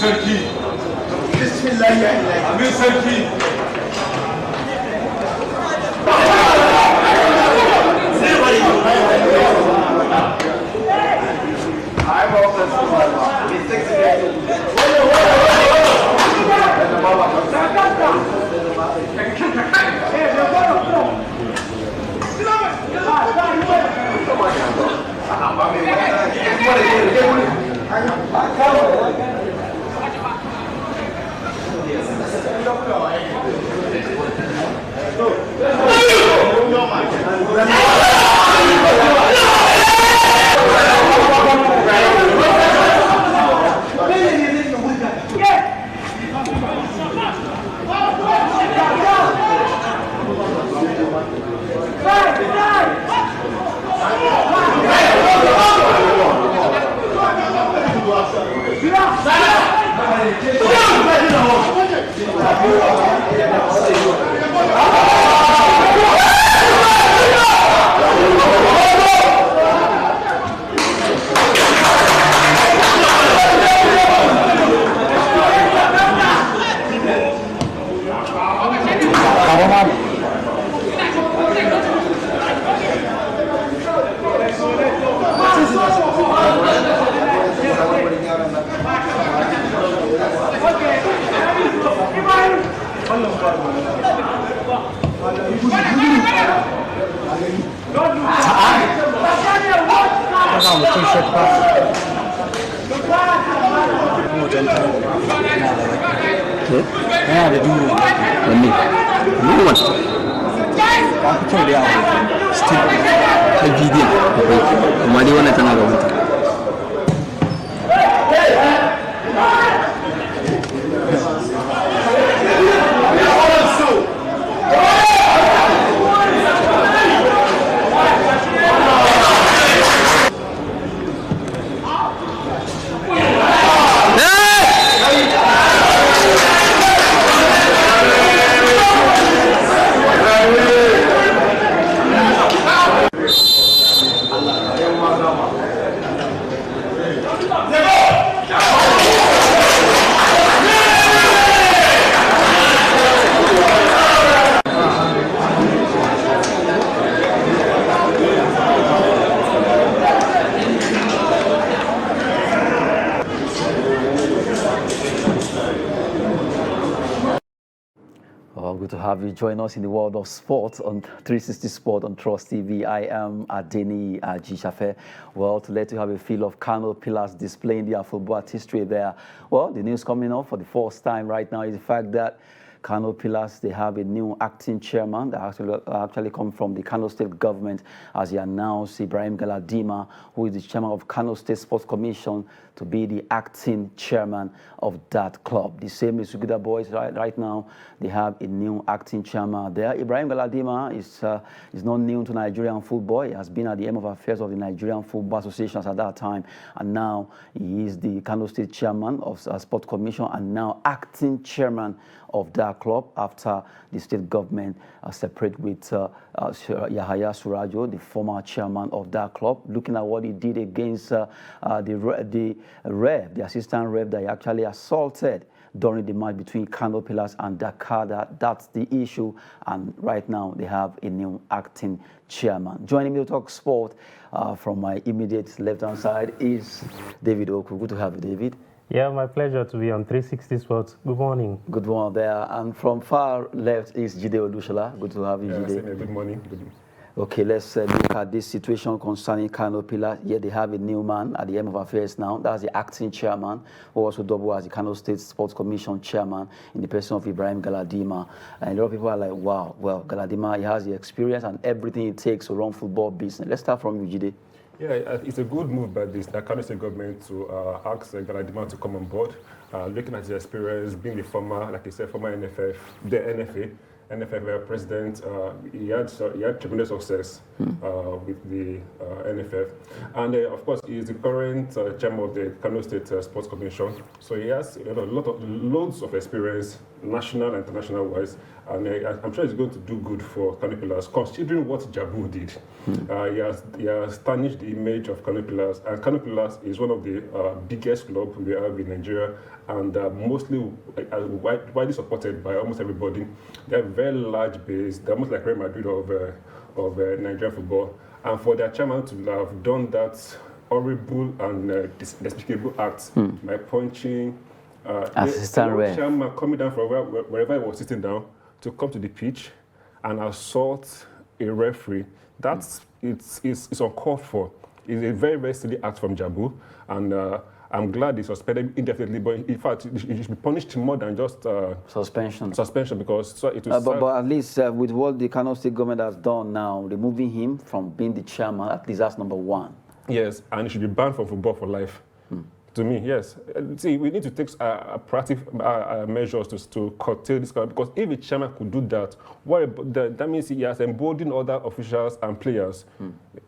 Sarki. Bismillah. Amin Sarki. Good to have you join us in the world of sport on 360 Sport on Trust TV. I am Adeni Ajishafe. Well, to let you have a feel of Kano Pillars displaying their football artistry there. Well, the news coming up for the first time right now is the fact that Kano Pillars, they have a new acting chairman that actually come from the Kano State government, as he announced Ibrahim Galadima, who is the chairman of Kano State Sports Commission, to be the acting chairman of that club. The same is Govt Boys right now. They have a new acting chairman there. Ibrahim Galadima is not new to Nigerian football. He has been at the helm of affairs of the Nigerian Football Association at that time, and now he is the Kano State chairman of Sports Commission and now acting chairman of that club after the state government separate with Yahaya Surajo, the former chairman of that club, looking at what he did against the assistant ref that he actually assaulted during the match between Kano Pillars and Dakar. That's the issue, and right now they have a new acting chairman. Joining me to talk sport from my immediate left-hand side is David Oku. Good to have you, David. Yeah, my pleasure to be on 360 Sports. Good morning. Good morning there. And from far left is Jide Odushola. Good to have you, Jide. Good morning. Okay, let's look at this situation concerning Kano Pillars. Yeah, they have a new man at the helm of affairs now. That's the acting chairman, who also double as the Kano State Sports Commission chairman in the person of Ibrahim Galadima. And a lot of people are like, wow, well, Galadima, he has the experience and everything it takes to run football business. Let's start from you, Jide. Yeah, it's a good move by the Kano State government to ask Galadima to come on board. Looking at his experience, being the former, like I said, former NFF, the NFF president, he had tremendous success with the NFF. And of course, he is the current chairman of the Kano State Sports Commission. So he has loads of experience national and international wise. And I'm sure it's going to do good for Kano Pillars, considering what Jabu did. He has tarnished the image of Kano Pillars, and Kano Pillars is one of the biggest clubs we have in Nigeria, and mostly widely supported by almost everybody. They have a very large base. They're almost like Real Madrid of Nigerian football. And for their chairman to have done that horrible and despicable act by punching assistant ref, chairman coming down from wherever he was sitting down to come to the pitch and assault a referee, it's uncalled for. It's a very, very silly act from Jabu, and I'm glad he suspended indefinitely, but in fact, he should be punished more than just suspension. Because it was. But at least with what the Kano State government has done now, removing him from being the chairman, at least that's number one. Yes, and he should be banned from football for life. To me, yes. See, we need to take proactive measures to curtail this, because if the chairman could do that, that means he has emboldened other officials and players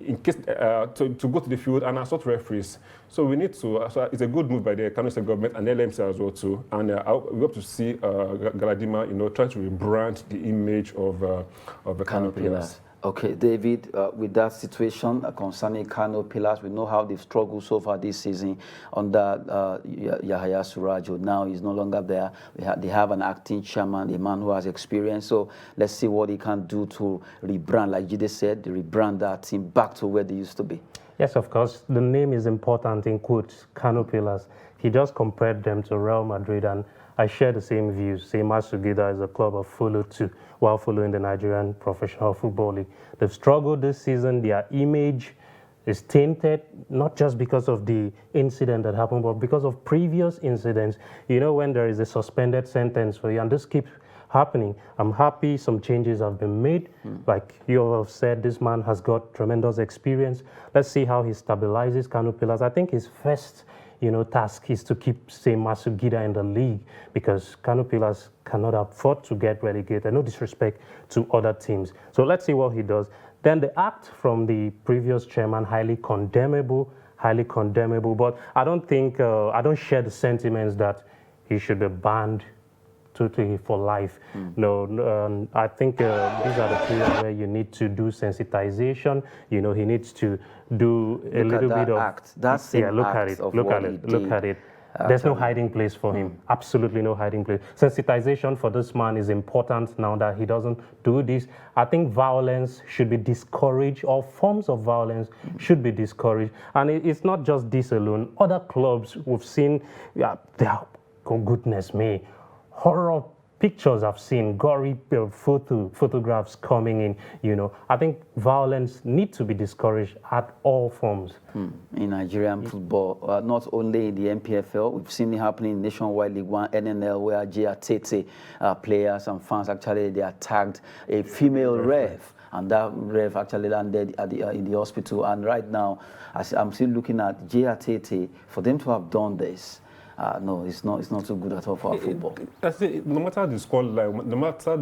in case to go to the field and assault referees. So we need to. So it's a good move by the Kano State government and LMC as well too. And we hope to see Galadima, try to rebrand the image of the Kano Pillars. Okay, David, with that situation concerning Kano Pillars, we know how they've struggled so far this season under Yahaya Surajo. Now he's no longer there. They have an acting chairman, a man who has experience. So let's see what he can do to rebrand, like Jide said, rebrand that team back to where they used to be. Yes, of course. The name is important in quotes, Kano Pillars. He just compared them to Real Madrid, and I share the same views. Same Sugida is a club of follow too, while following the Nigerian Professional Football League. They've struggled this season. Their image is tainted, not just because of the incident that happened, but because of previous incidents. When there is a suspended sentence for you, and this keeps happening. I'm happy some changes have been made. Like you have said, this man has got tremendous experience. Let's see how he stabilizes Kano Pillars. I think his first task is to keep, say, Masugida in the league, because Kano Pillars cannot afford to get relegated. No disrespect to other teams. So let's see what he does. Then the act from the previous chairman, highly condemnable. But I don't think, I don't share the sentiments that he should be banned totally for life. No, I think these are the periods where you need to do sensitization. He needs to do a little bit of act. That's look at it. There's no hiding place for him. Absolutely no hiding place. Sensitization for this man is important now that he doesn't do this. I think violence should be discouraged, or forms of violence should be discouraged. And it's not just this alone. Other clubs we've seen, goodness me, horror pictures I've seen, gory photographs coming in, I think violence needs to be discouraged at all forms. In Nigerian football, not only in the MPFL, we've seen it happening in Nationwide League 1, NNL, where JATT players and fans actually, they attacked a female ref. And that ref actually landed in the hospital. And right now, I'm still looking at JATT, for them to have done this. No, it's not so good at all for our football. No matter the scoreline, no matter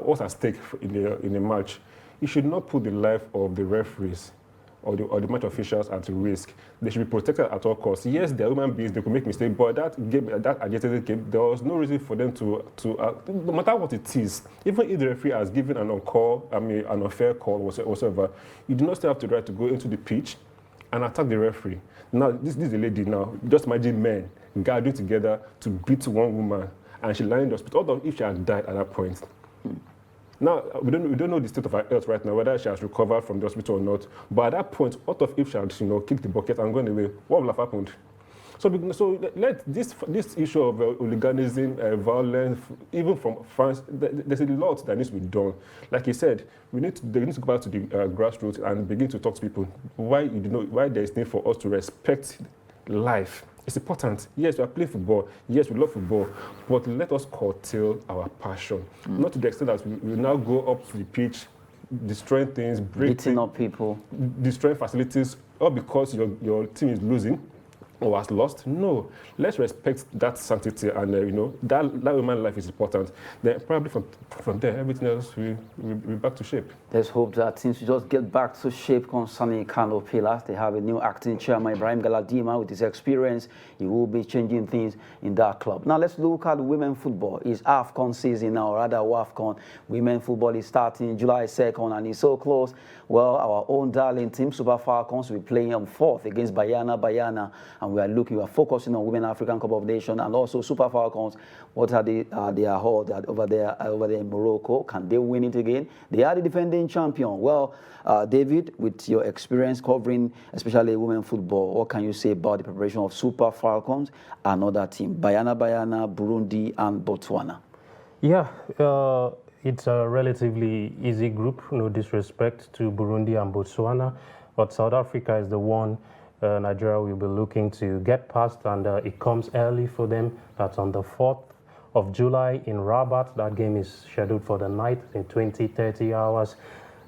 what's at stake in a match, you should not put the life of the referees or the match officials at risk. They should be protected at all costs. Yes, they're human beings; they could make mistakes, but that agitated game, there was no reason for them to no matter what it is. Even if the referee has given an unfair call, whatsoever, you do not still have the right to go into the pitch and attack the referee. Now, this is a lady now. Just imagine men gathering together to beat one woman, and she lying in the hospital. Although if she had died at that point. Now, we don't know the state of her health right now, whether she has recovered from the hospital or not. But at that point, what if she had, kicked the bucket and gone away? What would have happened? So let this issue of hooliganism, violence, even from fans, there's a lot that needs to be done. Like you said, they need to go back to the grassroots and begin to talk to people. Why there is need for us to respect life. It's important. Yes, we are playing football. Yes, we love football. But let us curtail our passion. Not to the extent that we now go up to the pitch, destroying things, beating up people, destroying facilities, all because your team is losing. or has lost. No, let's respect that sanctity, and that woman's life is important. Then probably from there, everything else will be back to shape. Let's hope that things will just get back to shape concerning Kano Pillars. They have a new acting chairman, Ibrahim Galadima, with his experience. He will be changing things in that club. Now let's look at women football. It's AFCON season now, or rather WAFCON. Women football is starting July 2nd, and it's so close. Well, our own darling team, Super Falcons, will be playing on 4th against Bayana, and we are focusing on Women African Cup of Nations and also Super Falcons. What are they are over there in Morocco? Can they win it again? They are the defending champion. Well, David, with your experience covering especially women football, what can you say about the preparation of Super Falcons and other team, Bayana, Burundi, and Botswana? Yeah, it's a relatively easy group, no disrespect to Burundi and Botswana, but South Africa is the one Nigeria will be looking to get past, and it comes early for them. That's on the 4th of July in Rabat. That game is scheduled for the night in 20-30 hours.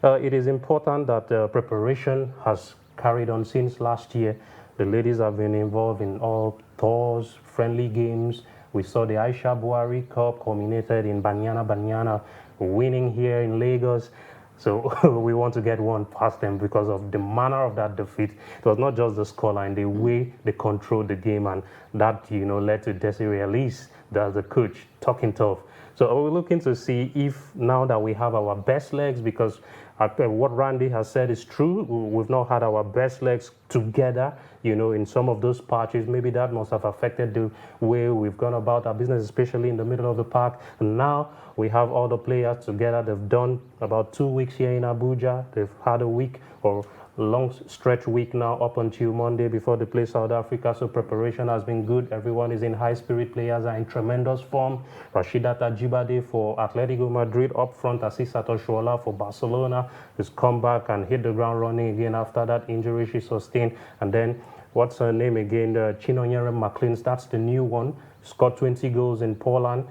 It is important that preparation has carried on since last year. The ladies have been involved in all tours, friendly games. We saw the Aisha Buhari Cup culminated in Banyana winning here in Lagos. So we want to get one past them because of the manner of that defeat. It was not just the scoreline, the way they controlled the game, and that led to Desiree Elise, the coach, talking tough. So we're looking to see if now that we have our best legs, because what Randy has said is true, we've not had our best legs together, in some of those patches. Maybe that must have affected the way we've gone about our business, especially in the middle of the park. And now we have all the players together. They've done about 2 weeks here in Abuja. They've had a week or long stretch week now up until Monday before they play South Africa. So preparation has been good. Everyone is in high spirit. Players are in tremendous form. Rashidat Ajibade for Atletico Madrid up front. Asisat Oshoala for Barcelona has come back and hit the ground running again after that injury she sustained. And then what's her name again? Chinonyere McLean. That's the new one. Scored 20 goals in Poland.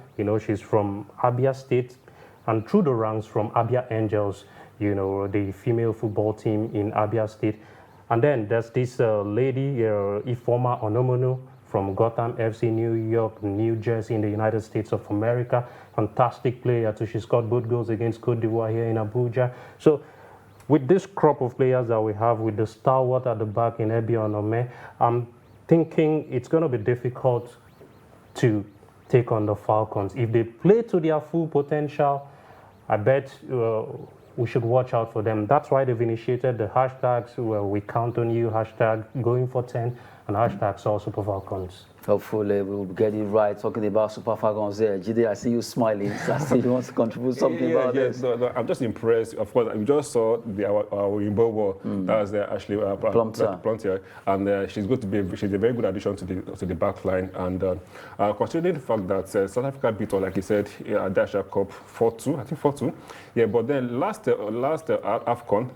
She's from Abia State and through the ranks from Abia Angels, the female football team in Abia State. And then there's this lady, Ifeoma Onomono from Gotham FC, New York, New Jersey in the United States of America. Fantastic player too. She scored both goals against Cote d'Ivoire here in Abuja. So with this crop of players that we have, with the stalwart at the back in Ebi Onome, I'm thinking it's going to be difficult to take on the Falcons. If they play to their full potential, I bet we should watch out for them. That's why they've initiated the hashtags we count on you, hashtag going for 10, and hashtag Super Falcons. Hopefully we'll get it right. Talking about Super Falcons there. Jide, I see you smiling. So I see you want to contribute something about this. No, I'm just impressed. Of course, we just saw our Imbo War. That was Ashley Plumtier. And she's a very good addition to the back line. And considering the fact that South Africa beat her, like you said, at the Asia Cup 4-2, I think 4-2. Yeah, but then last AFCON,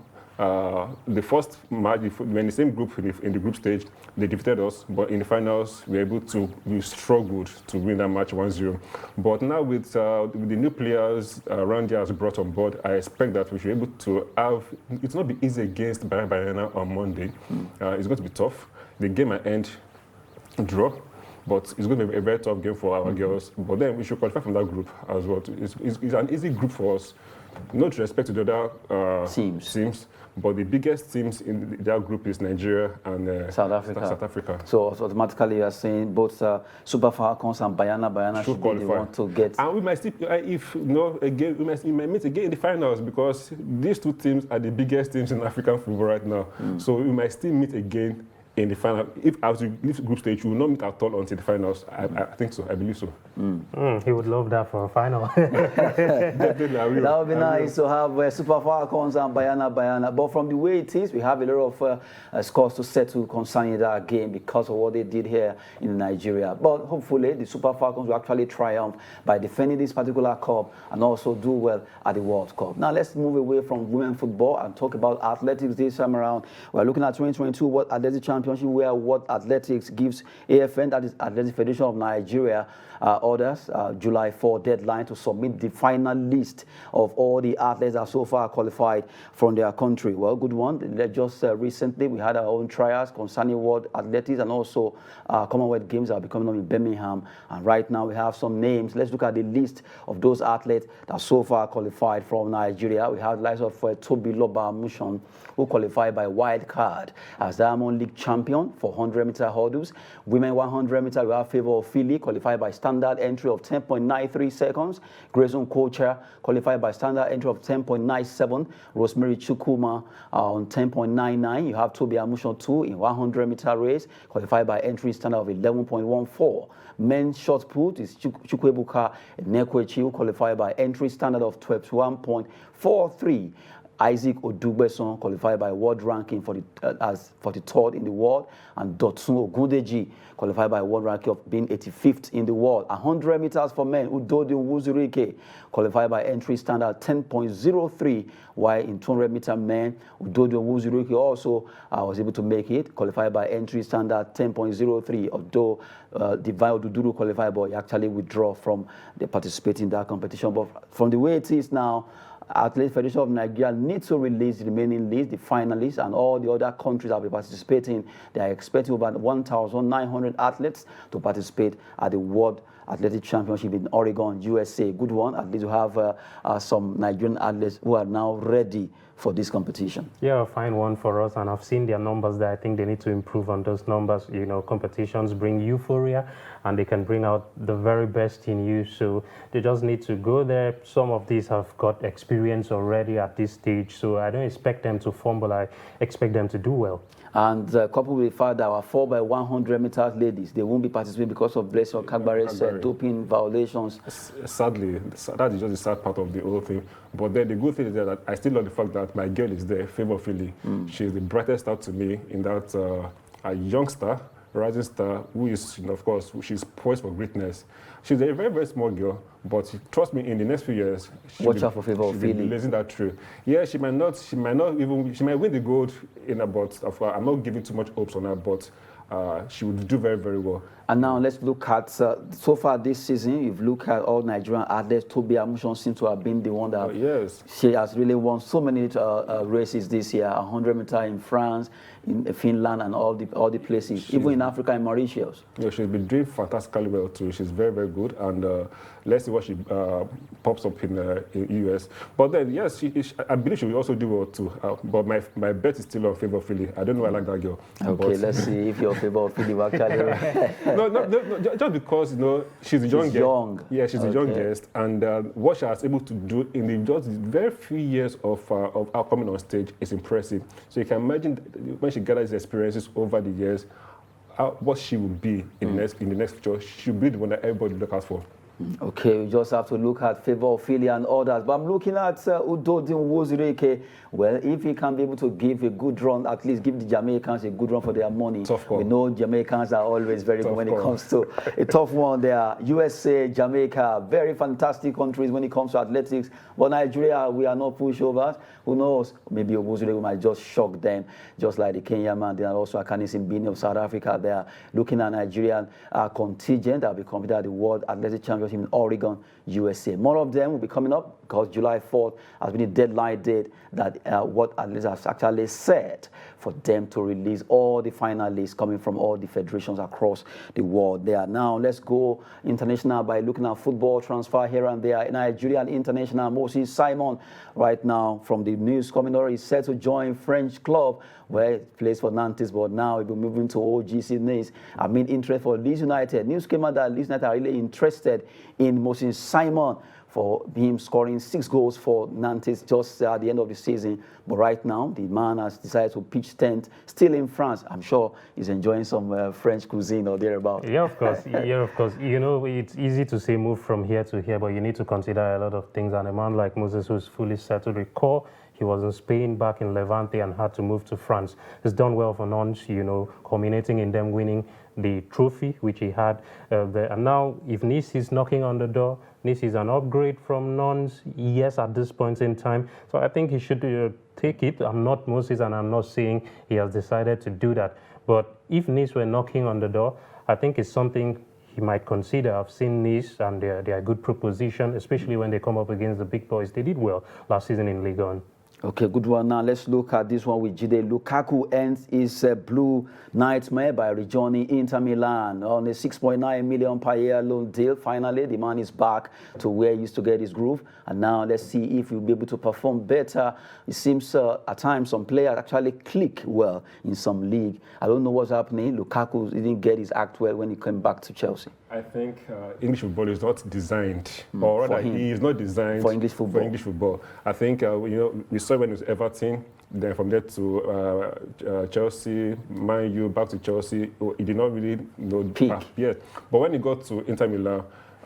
the first match, when the same group in the group stage, they defeated us, but in the finals, we struggled to win that match 1-0. But now with the new players Randy has brought on board, I expect that we should be able to have, it's not be easy against Bayana on Monday. It's going to be tough. The game might end draw, but it's going to be a very tough game for our girls. But then we should qualify from that group as well. It's an easy group for us. No disrespect to the other teams, but the biggest teams in that group is Nigeria and South Africa. So automatically you are saying both Super Falcons and Bayana should qualify. They want to get. And we might still, we might meet again in the finals, because these two teams are the biggest teams in African football right now. So we might still meet again in the final. If as we leave group stage, we will not meet at all until the finals. I think so. I believe so. He would love that for a final. That would be nice to have Super Falcons and Bayana. But from the way it is, we have a lot of scores to settle concerning that game because of what they did here in Nigeria. But hopefully, the Super Falcons will actually triumph by defending this particular cup and also do well at the World Cup. Now, let's move away from women football and talk about athletics this time around. We're looking at 2022 World Athletics Championships Championship, where World Athletics gives AFN, that is Athletic Federation of Nigeria, orders, July 4 deadline to submit the final list of all the athletes that so far qualified from their country. Well, good one. Just recently, we had our own trials concerning World Athletics, and also Commonwealth Games are becoming in Birmingham. And right now, we have some names. Let's look at the list of those athletes that so far qualified from Nigeria. We have the likes of Toby Loba Mushon, who qualified by wild card as Diamond League champion for 100-meter hurdles. Women 100-meter, we have Favor Philly, qualified by standard entry of 10.93 seconds. Grayson Kocha qualified by standard entry of 10.97. Rosemary Chukuma on 10.99. You have Toby Amushon too in 100-meter race, qualified by entry standard of 11.14. Men's shot put is Chukwebuka Nekwechi, who qualified by entry standard of 12.43. Isaac Odugbeson qualified by world ranking for the as 43rd in the world, and Dotsun Ogundeji qualified by world ranking of being 85th in the world. 100 meters for men, Udodi Wuzurike qualified by entry standard 10.03, while in 200-meter men, Udodi Wuzurike also was able to make it, qualified by entry standard 10.03, although Divine Oduduru qualified, but he actually withdraw from the participating in that competition. But from the way it is now, Athletic Federation of Nigeria needs to release the remaining list, the finalists, and all the other countries that will be participating. They are expecting over 1,900 athletes to participate at the World Athletic Championship in Oregon, USA. Good one. At least we have some Nigerian athletes who are now ready for this competition. Yeah, a fine one for us, and I've seen their numbers there. I think they need to improve on those numbers. You know, competitions bring euphoria, and they can bring out the very best in you, so they just need to go there. Some of these have got experience already at this stage, so I don't expect them to fumble. I expect them to do well. And coupled with the fact that our 4x100 meters ladies, they won't be participating because of Blessing Kagbare's doping violations. Sadly, that is just the sad part of the whole thing. But then the good thing is that I still love the fact that my girl is there, Favor Philly. She's the brightest star to me in that a youngster, rising star, who is, you know, of course, she's poised for greatness. She's a very, very small girl, but trust me, in the next few years, watch out for Favor Philly. Blazing that trail. Yeah, she might win the gold in about. I'm not giving too much hopes on her, but she would do very, very well. And now let's look at, so far this season, you've looked at all Nigerian athletes. Toby Amushon seems to have been the one that yes. She has really won so many races this year, 100 meter in France, in Finland, and all the places, even in Africa and Mauritius. Yeah, she's been doing fantastically well too. She's very, very good, and let's see what she pops up in US. But then, yes, I believe she will also do well too. But my bet is still on Favor Philly. I don't know why I like that girl. Okay, let's see if your Favor Philly will actually. No, just because, you know, she's young. Yeah, she's a young guest, and what she was able to do in the just very few years of her coming on stage is impressive. So you can imagine when she gathers experiences over the years, what she will be in the next future. She'll be the one that everybody look out for. Okay, we just have to look at Favor Philly and others. But I'm looking at Udodin Wozurike. Well, if he can be able to give a good run, at least give the Jamaicans a good run for their money. Tough call. We know Jamaicans are always very good when it comes to a tough one there. USA, Jamaica, very fantastic countries when it comes to athletics. But Nigeria, we are not pushovers. Who knows? Maybe Wozurike might just shock them, just like the Kenyan man. They are also Akanisi Bini of South Africa. They are looking at Nigerian contingent that will be competing at the World Athletic Championship in Oregon, USA. More of them will be coming up because July 4th has been the deadline date that what athletes have actually set for them to release all the finalists coming from all the federations across the world. There now, let's go international by looking at football transfer here and there. Nigerian international Moses Simon, right now from the news coming out, is set to join French club where he plays for Nantes, but now he'll be moving to OGC Nice. I mean, interest for Leeds United. News came out that Leeds United are really interested in Moses Simon for him scoring 6 goals for Nantes just at the end of the season. But right now, the man has decided to pitch tent still in France. I'm sure he's enjoying some French cuisine or thereabout. Yeah, of course. Yeah, of course. You know, it's easy to say move from here to here, but you need to consider a lot of things. And a man like Moses, who's fully settled, recall he was in Spain, back in Levante, and had to move to France. He's done well for Nantes, you know, culminating in them winning the trophy, which he had there. And now, if Nice is knocking on the door, Nice is an upgrade from Nantes, yes, at this point in time. So I think he should take it. I'm not Moses, and I'm not saying he has decided to do that. But if Nice were knocking on the door, I think it's something he might consider. I've seen Nice and they are good proposition, especially when they come up against the big boys. They did well last season in Ligue 1. Okay, good one. Now let's look at this one with Jide. Lukaku ends his blue nightmare by rejoining Inter Milan on a 6.9 million per year loan deal. Finally, the man is back to where he used to get his groove. And now let's see if he'll be able to perform better. It seems at times some players actually click well in some league. I don't know what's happening. Lukaku didn't get his act well when he came back to Chelsea. I think English football is not designed, or rather, he is not designed for English football. I think we saw when it was Everton, then from there to Chelsea, Man U, back to Chelsea. He did not really peak yet. But when he got to Inter Milan,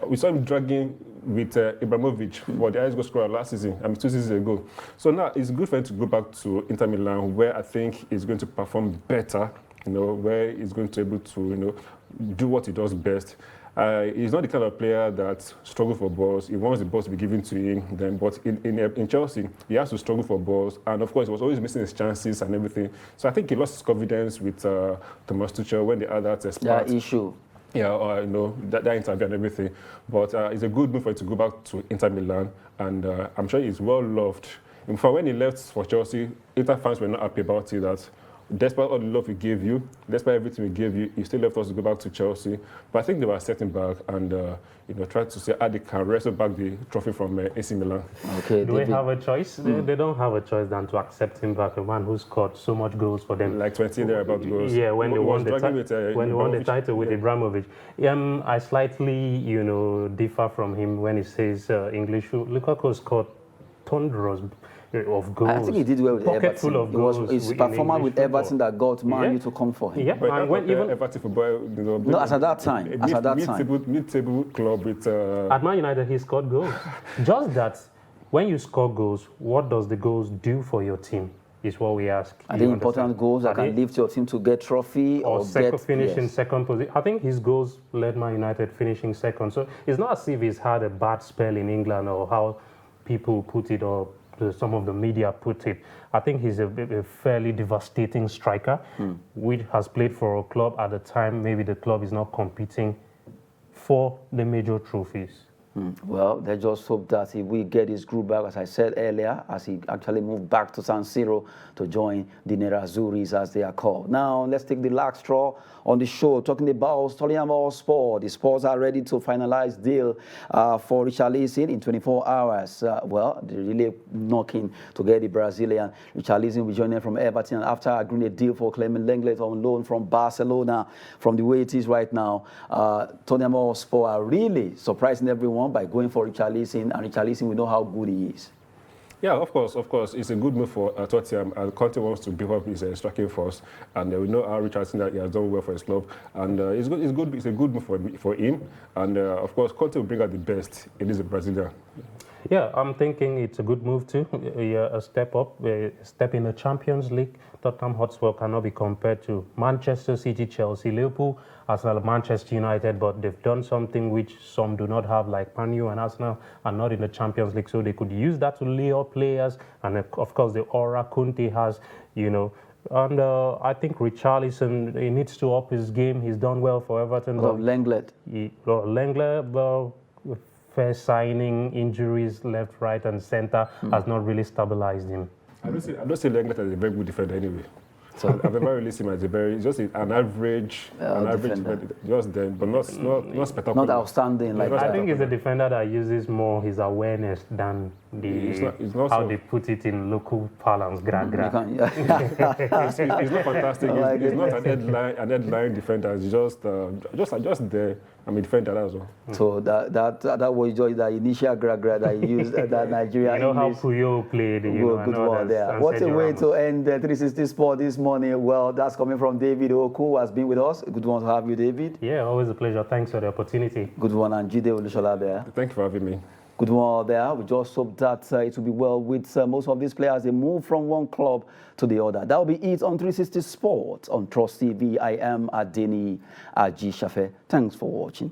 we saw him dragging with Ibrahimovic for the highest goal scorer last season, 2 seasons ago. So now it's good for him to go back to Inter Milan, where I think he's going to perform better. Where he's going to be able to, do what he does best. He's not the kind of player that struggles for balls. He wants the balls to be given to him. But in Chelsea, he has to struggle for balls. And of course, he was always missing his chances and everything. So I think he lost his confidence with Thomas Tuchel when they had that spat. That issue. Yeah, that interview and everything. But it's a good move for him to go back to Inter Milan. And I'm sure he's well loved. In fact, when he left for Chelsea, Inter fans were not happy about it. That despite all the love we gave you, despite everything we gave you, you still left us to go back to Chelsea. But I think they were setting back and tried to see how they can wrestle back the trophy from AC Milan. Okay, do they have a choice? They don't have a choice than to accept him back, a man who scored so much goals for them. Like 20 there about goals. Yeah, when they won the title with Ibrahimovic. I slightly, differ from him when he says English. Lukaku scored thunderous of goals. I think he did well with Everton. Full of goals. It was his performance with Everton that got Man U to come for him. Yeah, but and when even Everton football, no, as at that time, mid-table club with. At Man United, he scored goals. Just that, when you score goals, what does the goals do for your team? Is what we ask. Are they important goals that can lift your team to get trophy or finish in second position? I think his goals led Man United finishing second. So it's not as if he's had a bad spell in England or how people put it or some of the media put it. I think he's a fairly devastating striker, which has played for a club at the time. Maybe the club is not competing for the major trophies. Well, let's just hope that he will get his groove back, as I said earlier, as he actually moved back to San Siro to join the Nerazzurris, as they are called. Now, let's take the last straw on the show, talking about Tottenham Sport. The Spurs are ready to finalize deal for Richarlison in 24 hours. Well, they're really knocking to get the Brazilian. Richarlison will join them from Everton after agreeing a deal for Clement Lenglet on loan from Barcelona. From the way it is right now, Tottenham Sport are really surprising everyone by going for Richarlison, and Richarlison, we know how good he is. Yeah, of course. It's a good move for Tottenham. Conte wants to build up his striking force, and we know how Richarlison that he has done well for his club, and it's good. It's a good move for him, and of course, Conte will bring out the best in this Brazilian. Yeah, I'm thinking it's a good move too. A step up, a step in the Champions League. Tottenham Hotspur cannot be compared to Manchester City, Chelsea, Liverpool, Arsenal, Manchester United, but they've done something which some do not have, like Man U and Arsenal are not in the Champions League, so they could use that to lay up players, and of course the aura Conte has, And I think Richarlison, he needs to up his game. He's done well for Everton. Lenglet. Lenglet, first signing, injuries left, right, and center has not really stabilized him. I don't see Lenglet as a very good defender anyway. So I've never really seen him as an average defender, just there, but not spectacular. Not outstanding like that. I think he's a defender that uses more his awareness than how they put it in local parlance. He's not fantastic. He's not an headline defender. He's just there. I'm a defender as well. So that was just the initial gra that he used that Nigeria. You know how Puyo played. Good one there. What a way to end the 360 Sport this morning. Well, that's coming from David Oku, who has been with us. Good one to have you, David. Yeah, always a pleasure. Thanks for the opportunity. Good one, and Jide Olushola there. Thank you for having me. Good one there. We just hope that it will be well with most of these players. They move from one club to the other. That will be it on 360 Sports on Trust TV. I am Adeni Aji Shafe. Thanks for watching.